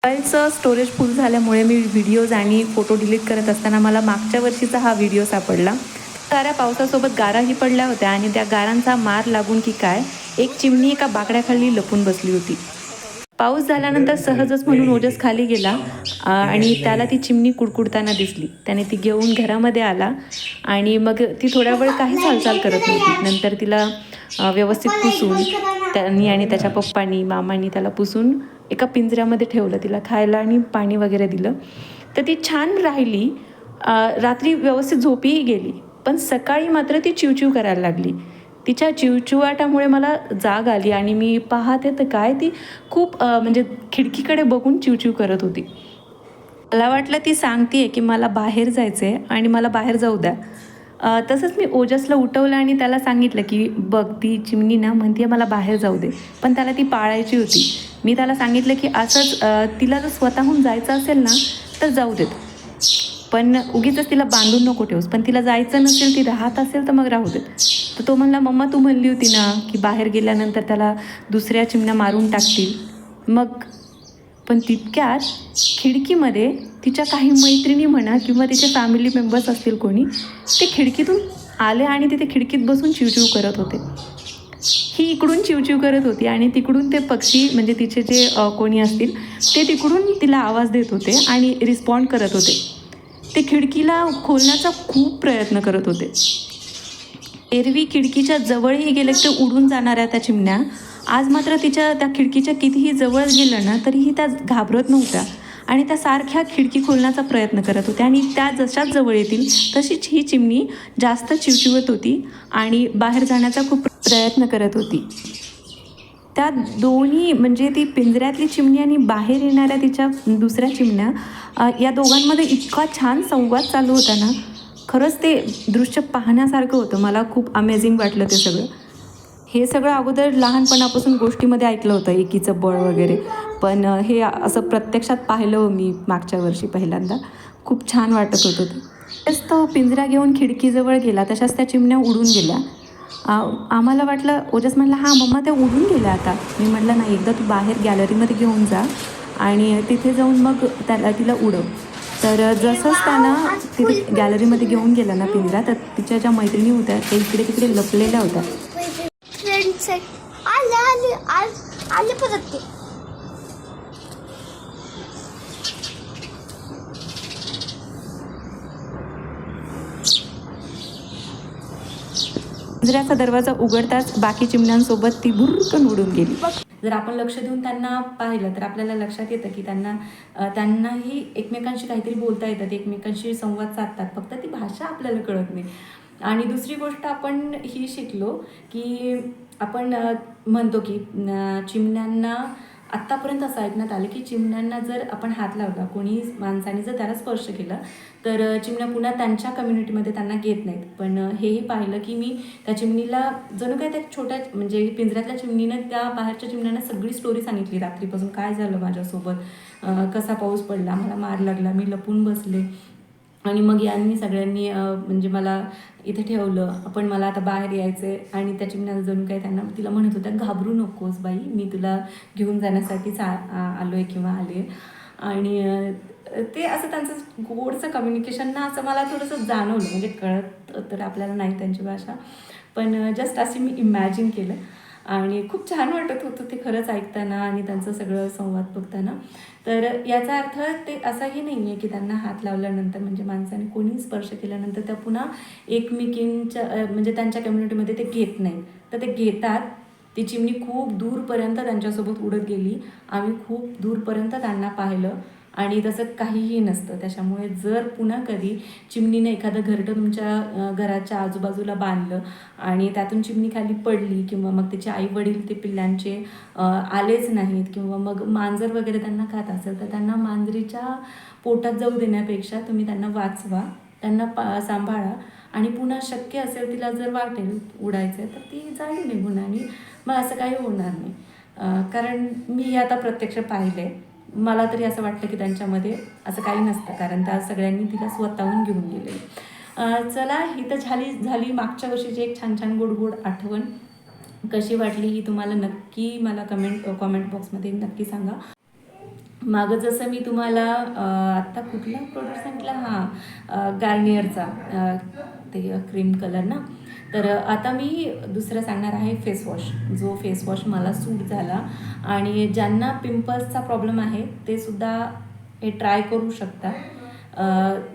मोबाईलचं स्टोरेज फुल झाल्यामुळे मी व्हिडिओज आणि फोटो डिलीट करत असताना मला मागच्या वर्षीचा हा व्हिडिओ सापडला. साऱ्या पावसासोबत गाराही पडल्या होत्या आणि त्या गारांचा मार लागून की काय, एक चिमणी एका बाकड्याखाली लपून बसली होती. पाऊस झाल्यानंतर सहजच म्हणून ओजस खाली गेला आणि त्याला ती चिमणी कुडकुडताना दिसली. त्याने ती घेऊन घरामध्ये आला आणि मग ती थोड्या वेळ काहीच हालचाल करत नव्हती. नंतर तिला व्यवस्थित पुसून त्यांनी आणि त्याच्या पप्पांनी, मामांनी त्याला पुसून एका पिंजऱ्यामध्ये ठेवलं. तिला खायला आणि पाणी वगैरे दिलं. तर ती छान राहिली. रात्री व्यवस्थित झोपीही गेली. पण सकाळी मात्र ती चिवचिव करायला लागली. तिच्या चिवचिवाटामुळे मला जाग आली आणि मी पाहते तर काय ती खूप म्हणजे खिडकीकडे बघून चिवचिव करत होती. मला वाटलं ती सांगते की मला बाहेर जायचं आहे आणि मला बाहेर जाऊ द्या. तसंच मी ओजसला उठवलं आणि त्याला सांगितलं की बघ ती चिमणी ना म्हणते मला बाहेर जाऊ दे, पण त्याला ती पाळायची होती. मी त्याला सांगितलं की असंच तिला जर स्वतःहून जायचं असेल ना तर जाऊ देत, पण उगीचच तिला बांधून नको ठेवूस. पण तिला जायचं नसेल, ती राहत असेल तर मग राहू देत. तर तो म्हणला मम्मा तू म्हणली होती ना की बाहेर गेल्यानंतर त्याला दुसऱ्या चिमण्या मारून टाकतील. मग पण तितक्यात खिडकीमध्ये तिच्या काही मैत्रिणी म्हणा किंवा तिचे फॅमिली मेंबर्स असतील कोणी, ते खिडकीतून आले आणि तिथे खिडकीत बसून चिवचिव करत होते. ही इकडून चिवचिव करत होती आणि तिकडून ते पक्षी म्हणजे तिचे जे कोणी असतील ते तिकडून तिला आवाज देत होते आणि रिस्पॉन्ड करत होते. ते खिडकीला खोलण्याचा खूप प्रयत्न करत होते. एरवी खिडकीच्या जवळही गेले ते उडून जाणाऱ्या त्या चिमण्या आज मात्र तिच्या त्या खिडकीच्या कितीही जवळ गेलं ना तरीही त्या घाबरत नव्हत्या आणि त्या सारख्या खिडकी खोलण्याचा प्रयत्न करत होत्या आणि त्या जशाच जवळ येतील तशीच ही चिमणी जास्त चिवचिवत होती आणि बाहेर जाण्याचा खूप प्रयत्न करत होती. त्या दोन्ही म्हणजे ती पिंजऱ्यातली चिमणी आणि बाहेर येणाऱ्या तिच्या दुसऱ्या चिमण्या, या दोघांमध्ये इतका छान संवाद चालू होता ना, खरंच ते दृश्य पाहण्यासारखं होतं. मला खूप अमेझिंग वाटलं ते सगळं. हे सगळं अगोदर लहानपणापासून गोष्टीमध्ये ऐकलं होतं, एकीचं बळ वगैरे. पण हे असं प्रत्यक्षात पाहिलं मी मागच्या वर्षी पहिल्यांदा. खूप छान वाटत होतं ते. तसंच तो पिंजरा घेऊन खिडकीजवळ गेला, तशाच त्या चिमण्या उडून गेल्या. आम्हाला वाटलं, ओजस म्हणाला हां मम्मा त्या उडून गेल्या आता. मी म्हटलं नाही, एकदा तू बाहेर गॅलरीमध्ये घेऊन जा आणि तिथे जाऊन मग तिला उडव. तर जसंच त्यांना तिथे गॅलरीमध्ये घेऊन गेला ना पिंजरा, तर तिच्या ज्या मैत्रिणी होत्या त्या इकडे तिकडे लपलेल्या होत्या. फ्रेंड्स आले आले आले परत ते. पिंजऱ्याचा दरवाजा उघडताच बाकी चिमण्यांसोबत ती भुरकन उडून गेली. जर आपण लक्ष देऊन त्यांना पाहिलं तर आपल्याला लक्षात येतं की त्यांनाही एकमेकांशी काहीतरी बोलता येतात, एकमेकांशी संवाद साधतात, फक्त ती भाषा आपल्याला कळत नाही. आणि दुसरी गोष्ट आपण ही शिकलो की आपण म्हणतो की चिमण्यांना आत्तापर्यंत असं ऐकण्यात आलं की चिमण्यांना जर आपण हात लावला, कोणी माणसाने जर त्याला स्पर्श केला तर चिमण्या पुन्हा त्यांच्या कम्युनिटीमध्ये त्यांना घेत नाहीत. पण हेही पाहिलं की मी त्या चिमणीला जणू काय त्या छोट्या म्हणजे पिंजऱ्यातल्या चिमणीनं त्या बाहेरच्या चिमण्यांना सगळी स्टोरी सांगितली, रात्रीपासून काय झालं माझ्यासोबत, कसा पाऊस पडला, मला मार लागला, मी लपून बसले आणि मग यांनी सगळ्यांनी म्हणजे मला इथे ठेवलं, पण मला आता बाहेर यायचं आहे. आणि त्या चिमण्या जणू काय तिला म्हणत होत्या घाबरू नकोस बाई, मी तुला घेऊन जाण्यासाठीच आलो आहे किंवा आले. आणि ते असं त्यांचं गोडचं कम्युनिकेशन ना, असं मला थोडंसं जाणवलं. म्हणजे कळत तर आपल्याला नाही त्यांची भाषा, पण जस्ट अशी मी इमॅजिन केलं आणि खूप छान वाटत होतं ते खरंच ऐकताना आणि त्यांचं सगळं संवाद बघताना. तर याचा अर्थ ते असाही नाही आहे की त्यांना हात लावल्यानंतर म्हणजे माणसाने कोणीही स्पर्श केल्यानंतर त्या पुन्हा एकमेकींच्या म्हणजे त्यांच्या कम्युनिटीमध्ये ते घेत नाहीत, तर ते घेतात. ती चिमणी खूप दूरपर्यंत त्यांच्यासोबत उडत गेली, आम्ही खूप दूरपर्यंत त्यांना पाहिलं आणि तसं काहीही नसतं. त्याच्यामुळे जर पुन्हा कधी चिमणीने एखादं घरटं तुमच्या घराच्या आजूबाजूला बांधलं आणि त्यातून चिमणी खाली पडली किंवा मग तिचे आईवडील ते पिल्लांचे आलेच नाहीत किंवा मग मांजर वगैरे त्यांना खात असेल, तर त्यांना मांजरीच्या पोटात जाऊ देण्यापेक्षा तुम्ही त्यांना वाचवा, त्यांना सांभाळा आणि पुन्हा शक्य असेल तिला जर वाटेल उडायचं तर ती जाईल निघून आणि मग असं काही होणार नाही. कारण मी आता प्रत्यक्ष पाहिले, मला तरी असं वाटतं की त्यांच्यामध्ये असं काही नसतं, कारण त्या सगळ्यांनी तिला स्वतःहून घेऊन गेले. चला, ही तर झाली मागच्या वर्षीची एक छान छान गोड गोड आठवण. कशी वाटली ही तुम्हाला नक्की मला कमेंट बॉक्समध्ये नक्की सांगा. मागं जसं मी तुम्हाला आत्ता कुठला प्रोडक्ट सांगितला, हां गार्नियरचा ते क्रीम कलर ना. तर आता मी दुसरं सांगणार आहे फेसवॉश, जो फेसवॉश मला सूट झाला आणि ज्यांना पिंपल्सचा प्रॉब्लेम आहे ते सुद्धा हे ट्राय करू शकता.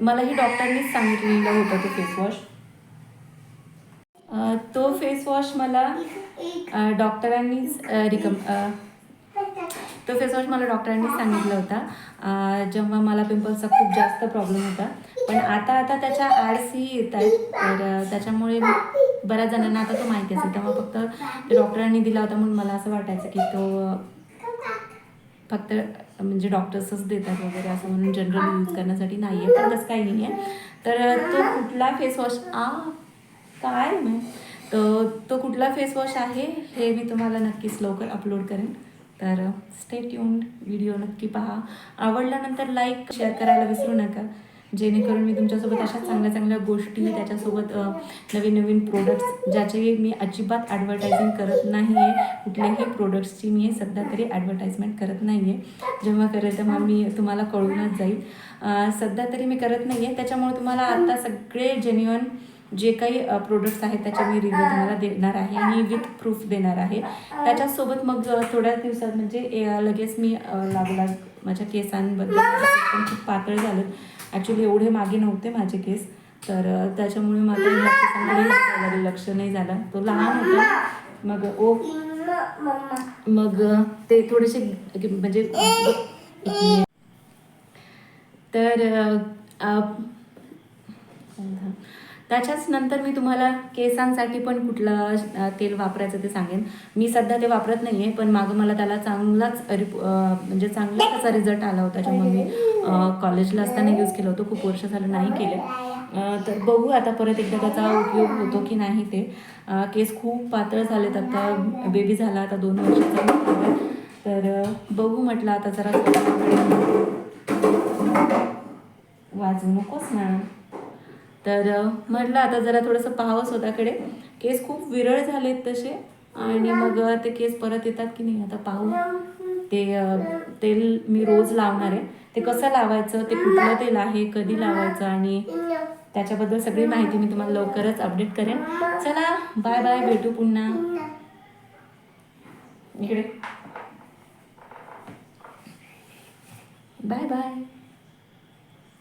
मलाही डॉक्टरनीच सांगितलेलं होतं ते फेसवॉश. तो फेसवॉश मला डॉक्टरांनीच तो फेसवॉश मला डॉक्टरांनीच सांगितला होता जेव्हा मला पिंपल्सचा खूप जास्त प्रॉब्लेम होता. पण आता त्याच्या ॲड्सही येत आहेत, तर त्याच्यामुळे बऱ्याच जणांना आता तो माहिती असेल. तेव्हा फक्त ते डॉक्टरांनी दिला होता म्हणून मला असं वाटायचं की तो फक्त म्हणजे डॉक्टर्सच देतात वगैरे असं, म्हणून जनरल यूज करण्यासाठी नाही आहे. पण तसं काही नाही आहे. तर तो कुठला फेसवॉश काय नाही, तो कुठला फेसवॉश आहे हे मी तुम्हाला नक्कीच लवकर अपलोड करेन. तर स्टे ट्यून्ड, व्हिडिओ नक्की पहा. आवडल्यानंतर लाईक शेअर करायला विसरू नका, जेणेकरून मी तुमच्यासोबत अशा चांगल्या चांगल्या गोष्टी, त्याच्यासोबत नवीन नवीन प्रोडक्ट्स ज्याची मी अजिबात ॲडव्हर्टायझिंग करत नाही आहे, कुठल्याही प्रोडक्ट्सची मी सध्या तरी ॲडव्हर्टाईजमेंट करत नाही आहे. जेव्हा करेल तेव्हा मी तुम्हाला कळूनच जाईल. सध्या तरी मी करत नाही आहे, त्याच्यामुळे तुम्हाला आता सगळे जेन्युअन जे काही प्रोडक्ट्स आहेत त्याचे मी रिव्ह्यू तुम्हाला देणार आहे आणि विथ प्रूफ देणार आहे. त्याच्यासोबत मग थोड्या दिवसात म्हणजे लगेच मी लागला माझ्या केसांबद्दल पण खूप पातळ झालं. ॲक्च्युली एवढे मागे नव्हते माझे केस, तर त्याच्यामुळे माझं केसांकडे लक्ष नाही झालं. तो लहान होता, मग ते थोडेसे म्हणजे तर त्याच्याच नंतर मी तुम्हाला केसांसाठी पण कुठलं तेल वापरायचं ते सांगेन. मी सध्या ते वापरत नाही आहे, पण मागं मला त्याला चांगलाच म्हणजे चांगला त्याचा रिझल्ट आला होता, जेव्हा मी कॉलेजला असताना यूज केलं होतं. खूप वर्ष झालं नाही केलं, तर बघू आता परत एकदा त्याचा उपयोग होतो की नाही ते. केस खूप पातळ झालेत, आता बेबी झाला, आता 2 वर्षाचा, तर बघू म्हटलं आता जरा वाजवू नकोस ना. तर म्हटलं आता जरा थोडंसं पाहावं स्वतःकडे. केस खूप विरळ झालेत तसे, आणि मग ते केस परत येतात की नाही आता पाहू. ते तेल मी रोज लावणार आहे. ते कसं लावायचं, ते कुठलं तेल आहे, कधी लावायचं, आणि त्याच्याबद्दल सगळी माहिती मी तुम्हाला लवकरच अपडेट करेन. चला बाय बाय, भेटू पुन्हा. इकडे बाय बाय.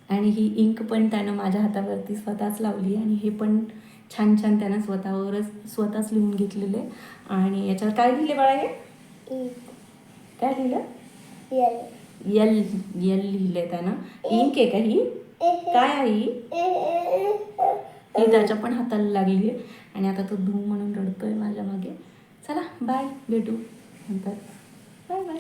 आणि ही इंक पण त्यानं माझ्या हातावरती स्वतःच लावली, आणि हे पण छान छान त्यानं स्वतःच लिहून घेतलेले. आणि याच्यावर काय लिहिले बाळा, हे काय लिहिलं, यल लिहिलंय त्यानं. इंक आहे का ही, काय आहे ही त्याच्या पण हाताला लागली आहे. आणि आता तो धू म्हणून रडतोय माझ्या मागे. चला बाय, भेटू नंतर. Bye bye.